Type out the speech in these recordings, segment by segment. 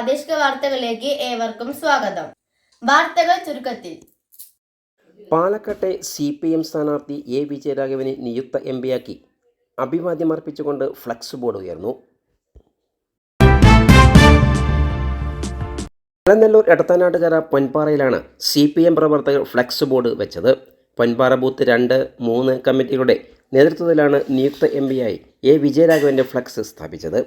പ്രാദേശിക വാർത്തകളിലേക്ക് ഏവർക്കും സ്വാഗതം. വാർത്തകൾ ചുരുക്കത്തിൽ. പാലക്കാട്ടെ CPM സ്ഥാനാർത്ഥി A. വിജയരാഘവനെ നിയുക്ത MP-യാക്കി അഭിവാദ്യമർപ്പിച്ചുകൊണ്ട് ഫ്ലക്സ് ബോർഡ് ഉയർന്നു. അലനല്ലൂർ എടത്തനാട്ടുകര പൊൻപാറയിലാണ് CPM പ്രവർത്തകർ ഫ്ലക്സ് ബോർഡ് വെച്ചത്. പൊൻപാറ ബൂത്ത് 2, 3 കമ്മിറ്റികളുടെ നേതൃത്വത്തിലാണ് നിയുക്ത MP-യായി A. വിജയരാഘവൻ്റെ ഫ്ലക്സ് സ്ഥാപിച്ചത്.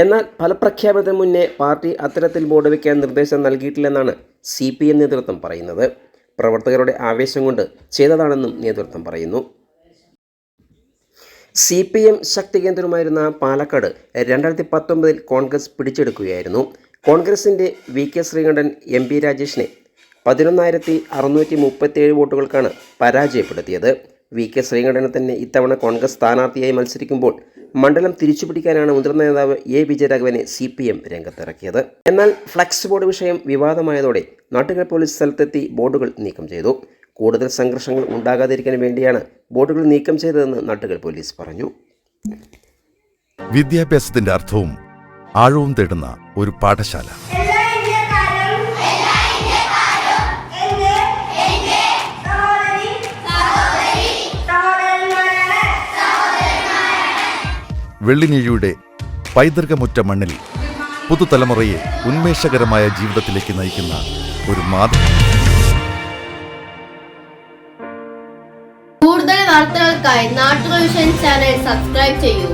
എന്നാൽ ഫലപ്രഖ്യാപനത്തിന് മുന്നേ പാർട്ടി അത്തരത്തിൽ ബോർഡ് വയ്ക്കാൻ നിർദ്ദേശം നൽകിയിട്ടില്ലെന്നാണ് CPM നേതൃത്വം പറയുന്നത്. പ്രവർത്തകരുടെ ആവേശം കൊണ്ട് ചെയ്തതാണെന്നും നേതൃത്വം പറയുന്നു. CPM ശക്തി കേന്ദ്രമായിരുന്ന പാലക്കാട് 2019 കോൺഗ്രസ് പിടിച്ചെടുക്കുകയായിരുന്നു. കോൺഗ്രസിൻ്റെ VK ശ്രീകണ്ഠൻ MP രാജേഷിനെ 11,637 വോട്ടുകൾക്കാണ് പരാജയപ്പെടുത്തിയത്. VK ശ്രീകണ്ഠനെ തന്നെ ഇത്തവണ കോൺഗ്രസ് സ്ഥാനാർത്ഥിയായി മത്സരിക്കുമ്പോൾ മണ്ഡലം തിരിച്ചുപിടിക്കാനാണ് മുതിർന്ന നേതാവ് A. വിജയരാഘവനെ CPM രംഗത്തിറക്കിയത്. എന്നാൽ ഫ്ലക്സ് ബോർഡ് വിഷയം വിവാദമായതോടെ നാട്ടുകൽ പോലീസ് സ്ഥലത്തെത്തി ബോർഡുകൾ നീക്കം ചെയ്തു. കൂടുതൽ സംഘർഷങ്ങൾ ഉണ്ടാകാതിരിക്കാൻ വേണ്ടിയാണ് ബോർഡുകൾ നീക്കം ചെയ്തതെന്ന് നാട്ടുകൽ പോലീസ് പറഞ്ഞു. വിദ്യാഭ്യാസത്തിന്റെ അർത്ഥവും ആഴവും തേടുന്ന ഒരു പാഠശാല. വെള്ളിനീഴിയുടെ പൈതൃകമുറ്റ മണ്ണിൽ പുതുതലമുറയെ ഉന്മേഷകരമായ ജീവിതത്തിലേക്ക് നയിക്കുന്ന ഒരു കൂടുതൽ വാർത്തകൾക്കായി നാട്ടുകൾ വിഷൻ ചാനൽ സബ്സ്ക്രൈബ് ചെയ്യൂ.